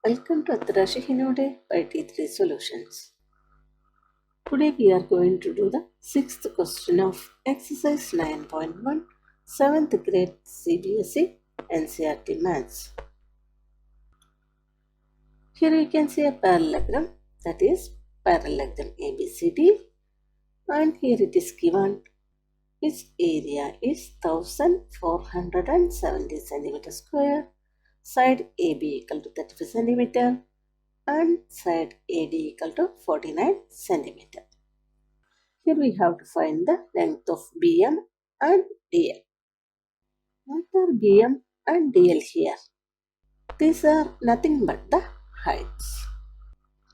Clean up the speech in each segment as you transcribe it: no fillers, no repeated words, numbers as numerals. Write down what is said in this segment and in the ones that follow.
Welcome to Atarashi Hinode by T3 Solutions. Today we are going to do the sixth question of exercise 9.1 7th grade CBSE NCERT Maths. Here you can see a parallelogram, that is parallelogram ABCD, and here it is given its area is 1470 cm square, side AB equal to 35 cm and side AD equal to 49 cm. Here we have to find the length of BM and DL. What are BM and DL here? These are nothing but the heights.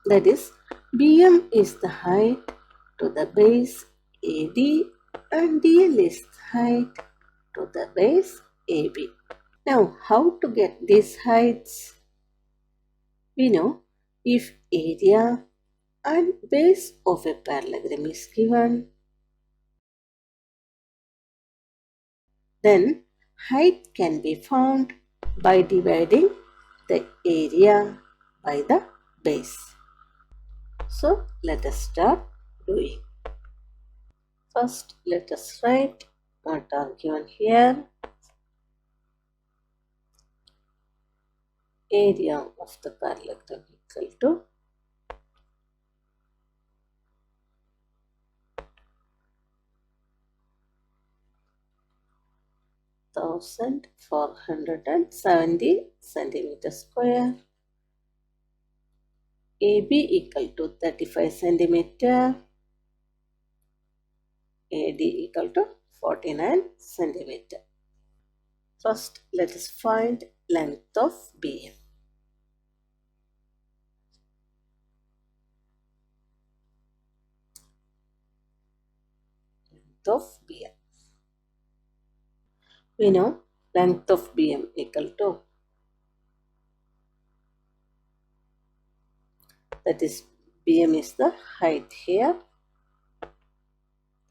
That is, BM is the height to the base AD and DL is the height to the base AB. Now, how to get these heights? We know if area and base of a parallelogram is given, then height can be found by dividing the area by the base. So let us start doing. First, let us write what are given here. Area of the parallelogram equal to 1470 centimeter square. AB equal to 35 centimeter. AD equal to 49 centimeter. First, let us find length of BM. Length of BM. We know length of BM equal to, that is, BM is the height here,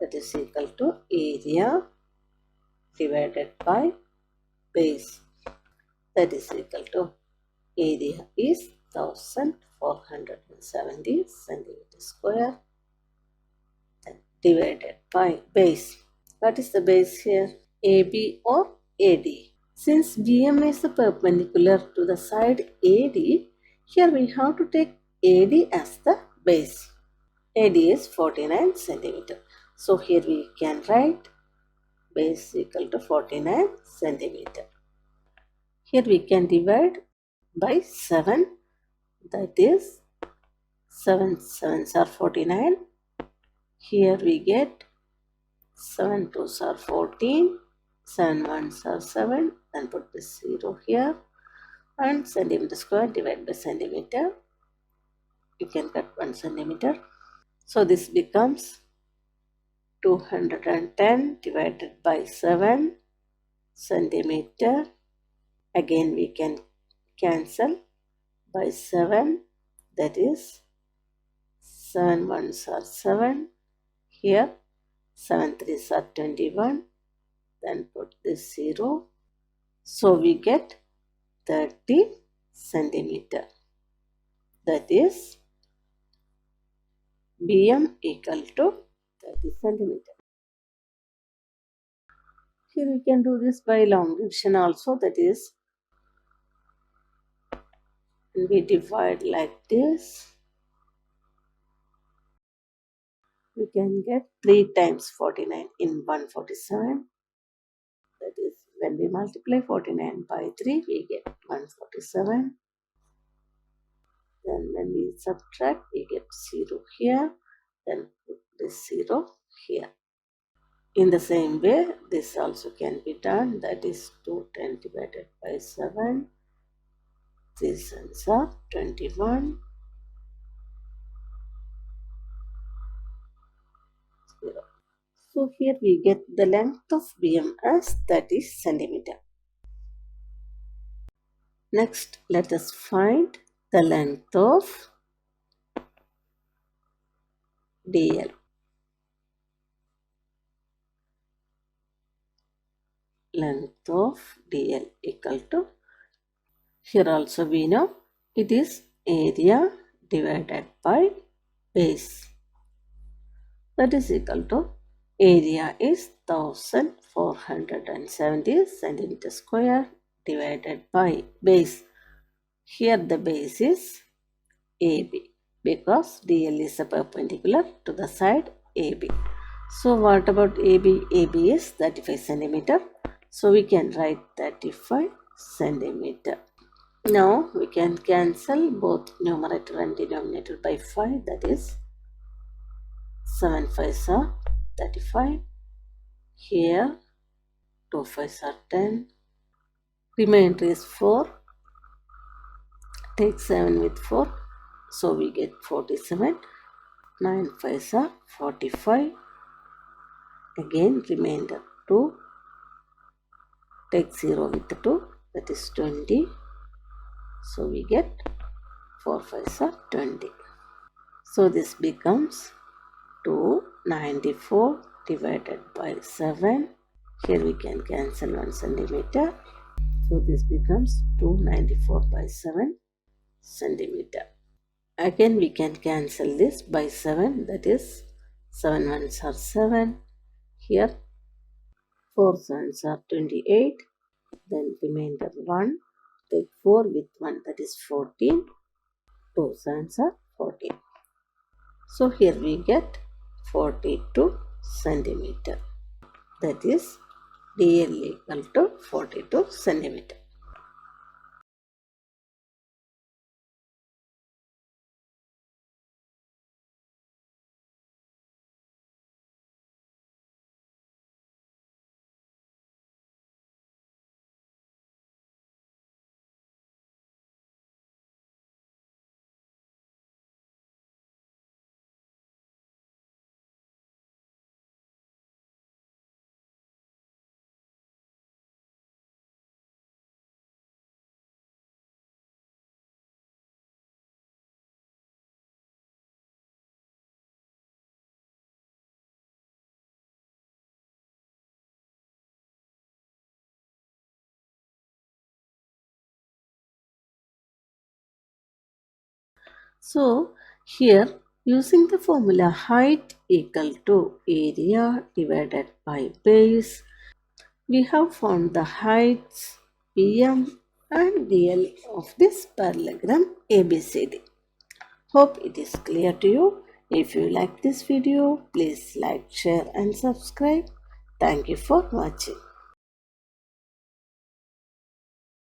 that is equal to area divided by base, that is equal to area is 1470 centimeter square, then divided by base. What is the base here? AB or AD. Since BM is perpendicular to the side AD, here we have to take AD as the base. AD is 49 centimeter. So here we can write base equal to 49 centimeter. Here we can divide by 7, that is 7 sevens are 49. Here we get 7 twos are 14, 7 ones are 7, and put this 0 here, and centimeter square divided by centimeter. You can cut 1 centimeter. So this becomes 210 divided by 7 centimeter. Again we can cancel by 7, that is 7 ones are 7. Here 7 threes are 21. Then put this 0. So we get 30 centimeter. That is BM equal to 30 centimeter. Here we can do this by long division also, that is, we divide like this. We can get 3 times 49 in 147. That is, when we multiply 49 by 3, we get 147. Then when we subtract, we get 0 here. Then put this 0 here. In the same way, this also can be done. That is 210 divided by 7. 3 sevens are 21. 0. So here we get the length of BM as 30 centimeter. Next, let us find the length of DL. Length of DL equal to, here also we know It is area divided by base. That is equal to area is 1470 centimeter square divided by base. Here the base is AB because DL is a perpendicular to the side AB. So what about AB? AB is 35 centimeter. So we can write 35 centimeter. Now we can cancel both numerator and denominator by 5. That is 7 5s are 35. Here 2 5s are 10. Remainder is 4. Take 7 with 4. So we get 47. 9 5s are 45. Again remainder 2. Take 0 with 2. That is 20. So we get 4 5s are 20. So this becomes 294 divided by 7. Here we can cancel 1 centimeter. So this becomes 294 by 7 centimeter. Again we can cancel this by 7. That is 7 ones are 7. Here 4 sevens are 28. Then remainder 1. Take 4 with 1. That is 14. 2 sevens are 14. So here we get 42 centimeter. That is DL equal to 42 centimeter. So here using the formula height equal to area divided by base, we have found the heights PM and DL of this parallelogram ABCD. Hope it is clear to you. If you like this video, please like, share and subscribe. Thank you for watching.